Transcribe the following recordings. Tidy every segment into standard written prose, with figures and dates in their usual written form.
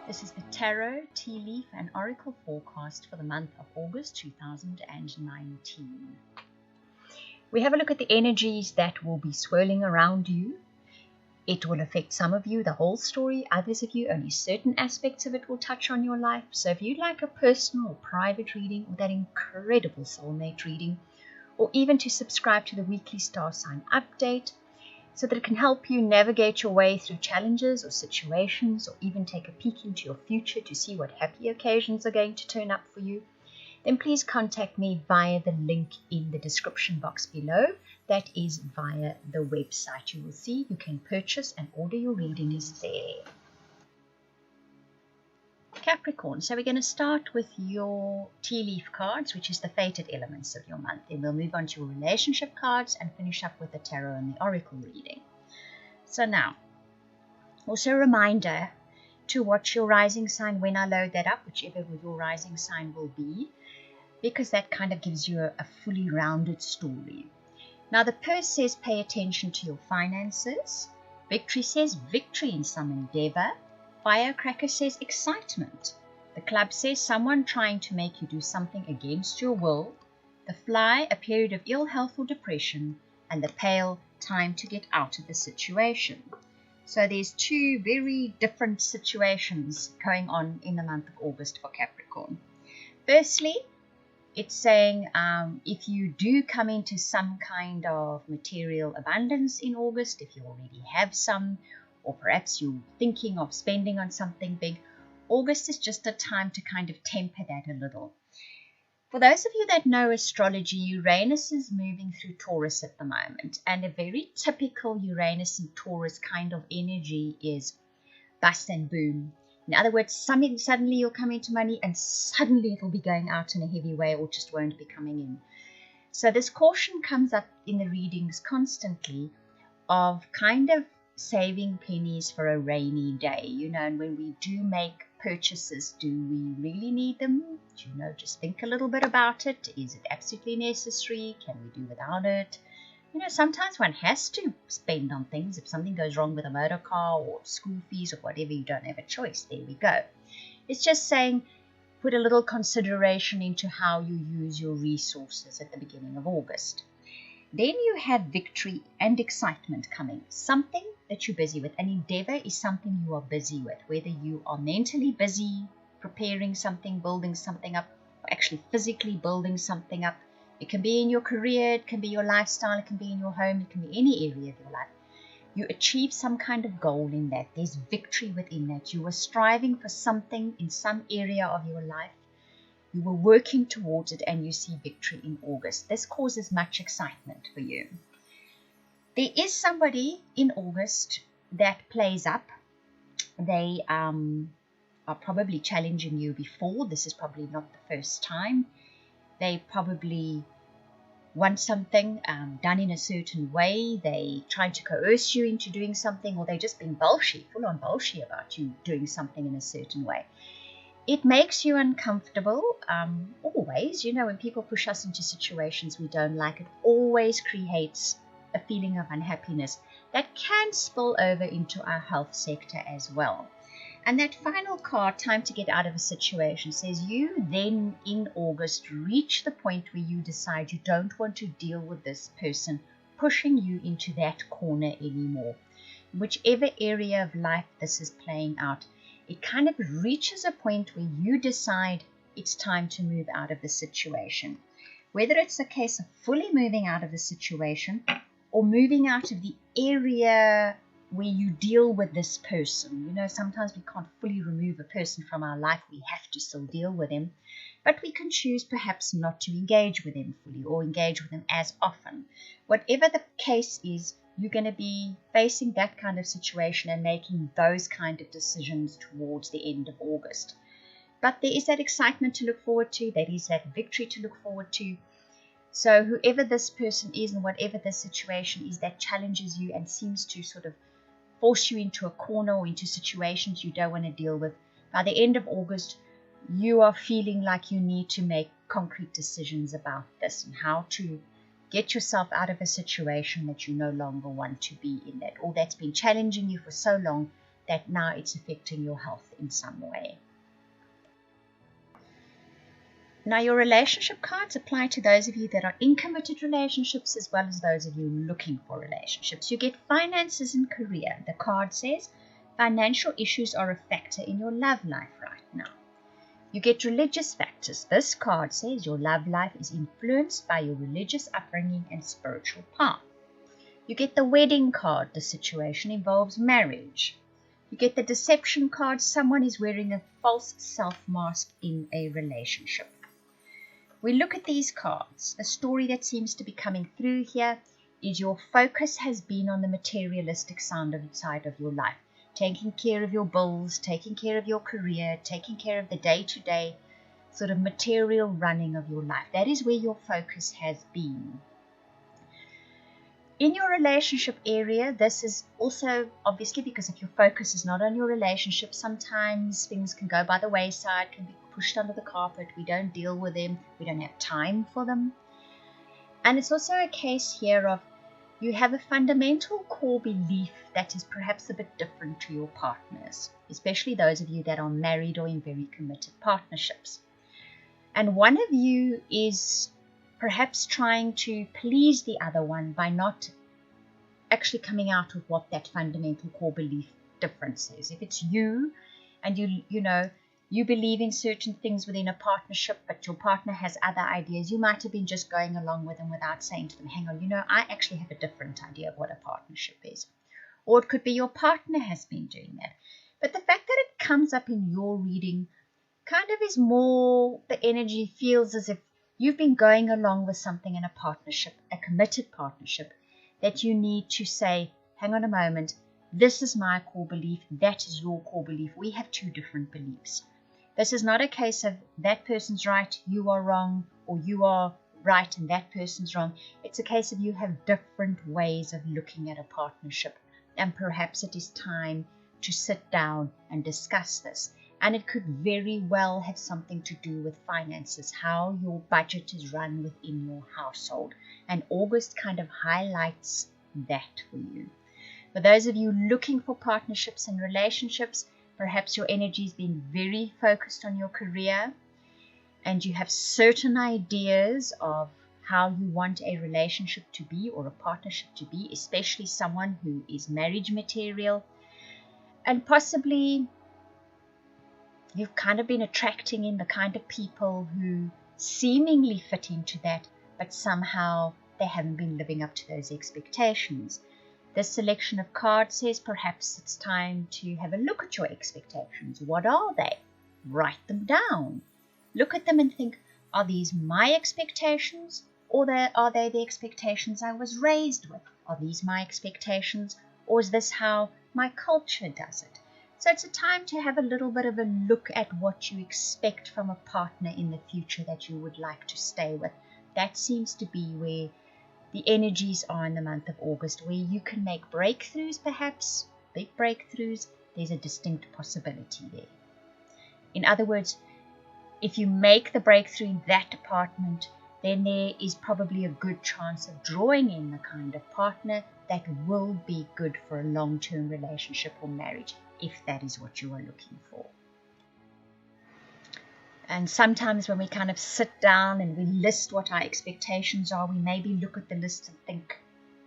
This is the Tarot, Tea Leaf and Oracle forecast for the month of August 2019. We have a look at the energies that will be swirling around you. It will affect some of you, the whole story. Others of you, only certain aspects of it will touch on your life. So if you'd like a personal or private reading, or that incredible soulmate reading, or even to subscribe to the weekly star sign update, so that it can help you navigate your way through challenges or situations, or even take a peek into your future to see what happy occasions are going to turn up for you, then please contact me via the link in the description box below. That is via the website. You will see you can purchase and order your readings there. Capricorn, so we're going to start with your tea leaf cards, which is the fated elements of your month. Then we'll move on to your relationship cards and finish up with the tarot and the oracle reading. So now, also a reminder to watch your rising sign when I load that up, whichever your rising sign will be, because that kind of gives you a fully rounded story. Now the purse says pay attention to your finances. Victory says victory in some endeavor. Firecracker says excitement. The club says someone trying to make you do something against your will. The fly, a period of ill health or depression. And the pale, time to get out of the situation. So there's two very different situations going on in the month of August for Capricorn. Firstly, it's saying if you do come into some kind of material abundance in August, if you already have some, or perhaps you're thinking of spending on something big, August is just a time to kind of temper that a little. For those of you that know astrology, Uranus is moving through Taurus at the moment, and a very typical Uranus and Taurus kind of energy is bust and boom. In other words, suddenly you'll come into money and suddenly it'll be going out in a heavy way or just won't be coming in. So this caution comes up in the readings constantly of kind of saving pennies for a rainy day, and when we do make purchases, do we really need them? Just think a little bit about it. Is it absolutely necessary? Can we do without it? Sometimes one has to spend on things. If something goes wrong with a motor car or school fees or whatever, you don't have a choice. There we go. It's just saying put a little consideration into how you use your resources at the beginning of August. Then you have victory and excitement coming. Something that you're busy with. An endeavor is something you are busy with. Whether you are mentally busy preparing something, building something up, or actually physically building something up. It can be in your career, it can be your lifestyle, it can be in your home, it can be any area of your life. You achieve some kind of goal in that. There's victory within that. You are striving for something in some area of your life. You were working towards it and you see victory in August. This causes much excitement for you. There is somebody in August that plays up. They are probably challenging you before. This is probably not the first time. They probably want something done in a certain way. They try to coerce you into doing something, or they're just being bullshit, full-on bullshit about you doing something in a certain way. It makes you uncomfortable, always. When people push us into situations we don't like, it always creates a feeling of unhappiness that can spill over into our health sector as well. And that final card, time to get out of a situation, says you then in August reach the point where you decide you don't want to deal with this person pushing you into that corner anymore. Whichever area of life this is playing out, it kind of reaches a point where you decide it's time to move out of the situation. Whether it's a case of fully moving out of the situation or moving out of the area where you deal with this person. Sometimes we can't fully remove a person from our life. We have to still deal with him. But we can choose perhaps not to engage with him fully or engage with him as often. Whatever the case is, you're going to be facing that kind of situation and making those kind of decisions towards the end of August. But there is that excitement to look forward to. There is that victory to look forward to. So whoever this person is and whatever the situation is that challenges you and seems to sort of force you into a corner or into situations you don't want to deal with, by the end of August, you are feeling like you need to make concrete decisions about this and how to get yourself out of a situation that you no longer want to be in, that or that's been challenging you for so long that now it's affecting your health in some way. Now, your relationship cards apply to those of you that are in committed relationships as well as those of you looking for relationships. You get finances and career. The card says financial issues are a factor in your love life right now. You get religious factors. This card says your love life is influenced by your religious upbringing and spiritual path. You get the wedding card. The situation involves marriage. You get the deception card. Someone is wearing a false self-mask in a relationship. We look at these cards. The story that seems to be coming through here is your focus has been on the materialistic side of your life. Taking care of your bills, taking care of your career, taking care of the day-to-day sort of material running of your life. That is where your focus has been. In your relationship area, this is also obviously because if your focus is not on your relationship, sometimes things can go by the wayside, can be pushed under the carpet. We don't deal with them. We don't have time for them. And it's also a case here of you have a fundamental core belief that is perhaps a bit different to your partners, especially those of you that are married or in very committed partnerships. And one of you is perhaps trying to please the other one by not actually coming out with what that fundamental core belief difference is. If it's you and you believe in certain things within a partnership, but your partner has other ideas, you might have been just going along with them without saying to them, hang on, I actually have a different idea of what a partnership is. Or it could be your partner has been doing that. But the fact that it comes up in your reading kind of is more, the energy feels as if you've been going along with something in a partnership, a committed partnership, that you need to say, hang on a moment, this is my core belief, that is your core belief. We have two different beliefs. This is not a case of that person's right, you are wrong, or you are right and that person's wrong. It's a case of you have different ways of looking at a partnership, and perhaps it is time to sit down and discuss this. And it could very well have something to do with finances, how your budget is run within your household. And August kind of highlights that for you. For those of you looking for partnerships and relationships, perhaps your energy has been very focused on your career and you have certain ideas of how you want a relationship to be or a partnership to be, especially someone who is marriage material. And possibly you've kind of been attracting in the kind of people who seemingly fit into that, but somehow they haven't been living up to those expectations. This selection of cards says perhaps it's time to have a look at your expectations. What are they? Write them down. Look at them and think, are these my expectations, or are they the expectations I was raised with? Are these my expectations, or is this how my culture does it? So it's a time to have a little bit of a look at what you expect from a partner in the future that you would like to stay with. That seems to be where the energies are in the month of August, where you can make breakthroughs, perhaps, big breakthroughs. There's a distinct possibility there. In other words, if you make the breakthrough in that department, then there is probably a good chance of drawing in the kind of partner that will be good for a long-term relationship or marriage, if that is what you are looking for. And sometimes when we kind of sit down and we list what our expectations are, we maybe look at the list and think,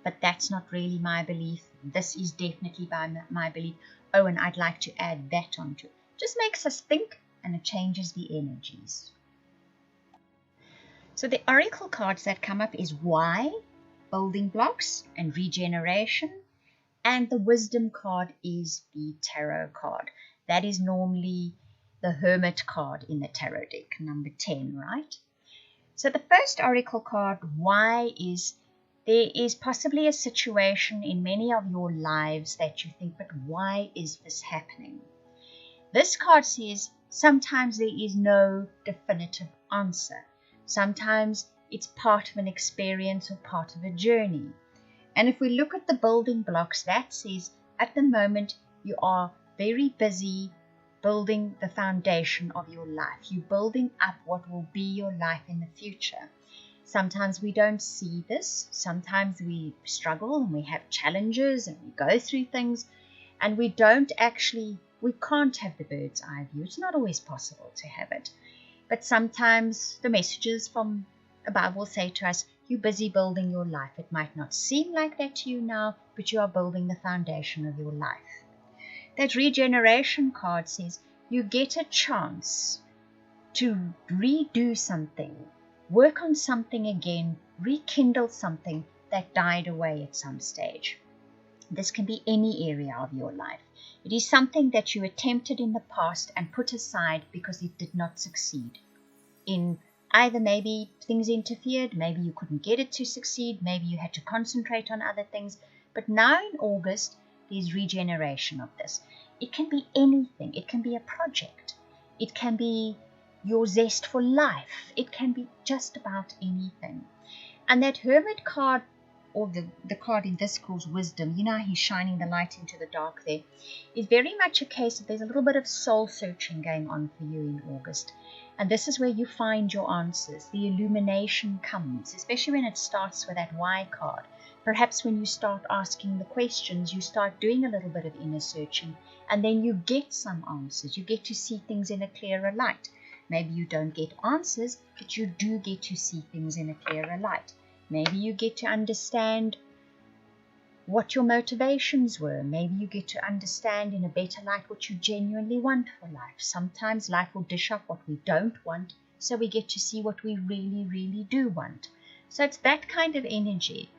but that's not really my belief. This is definitely my belief. Oh, and I'd like to add that onto it. Just makes us think, and it changes the energies. So the oracle cards that come up is why, building blocks and regeneration. And the wisdom card is the tarot card. That is normally the hermit card in the tarot deck, number 10, right? So the first oracle card, why, is there is possibly a situation in many of your lives that you think, but why is this happening? This card says sometimes there is no definitive answer. Sometimes it's part of an experience or part of a journey. And if we look at the building blocks, that says at the moment you are very busy building the foundation of your life. You're building up what will be your life in the future. Sometimes we don't see this. Sometimes we struggle and we have challenges and we go through things. And we can't have the bird's eye view. It's not always possible to have it. But sometimes the messages from above will say to us, you're busy building your life. It might not seem like that to you now, but you are building the foundation of your life. That regeneration card says you get a chance to redo something, work on something again, rekindle something that died away at some stage. This can be any area of your life. It is something that you attempted in the past and put aside because it did not succeed. In either maybe things interfered, maybe you couldn't get it to succeed, maybe you had to concentrate on other things. But now in August, there's regeneration of this. It can be anything. It can be a project. It can be your zest for life. It can be just about anything. And that Hermit card, or the card in this calls wisdom, you know, he's shining the light into the dark there, is very much a case of there's a little bit of soul searching going on for you in August. And this is where you find your answers. The illumination comes, especially when it starts with that Y card. Perhaps when you start asking the questions, you start doing a little bit of inner searching, and then you get some answers. You get to see things in a clearer light. Maybe you don't get answers, but you do get to see things in a clearer light. Maybe you get to understand what your motivations were. Maybe you get to understand in a better light what you genuinely want for life. Sometimes life will dish up what we don't want, so we get to see what we really, really do want. So it's that kind of energy.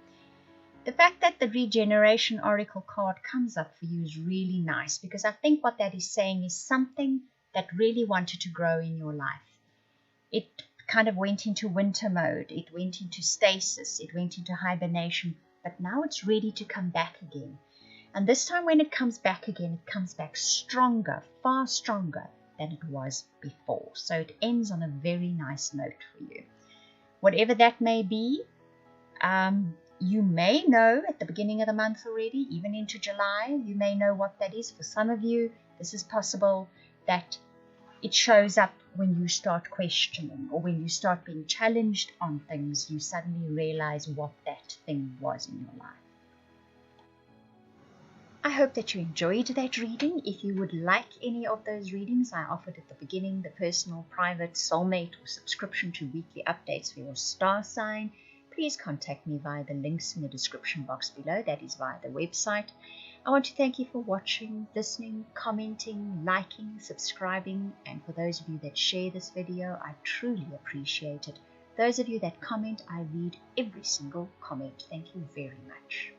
The fact that the Regeneration Oracle card comes up for you is really nice, because I think what that is saying is something that really wanted to grow in your life. It kind of went into winter mode. It went into stasis. It went into hibernation. But now it's ready to come back again. And this time when it comes back again, it comes back stronger, far stronger than it was before. So it ends on a very nice note for you. Whatever that may be, you may know at the beginning of the month already, even into July, you may know what that is. For some of you, this is possible that it shows up when you start questioning, or when you start being challenged on things, you suddenly realize what that thing was in your life. I hope that you enjoyed that reading. If you would like any of those readings I offered at the beginning, the personal, private, soulmate, or subscription to weekly updates for your star sign, please contact me via the links in the description box below. That is via the website. I want to thank you for watching, listening, commenting, liking, subscribing, and for those of you that share this video, I truly appreciate it. Those of you that comment, I read every single comment. Thank you very much.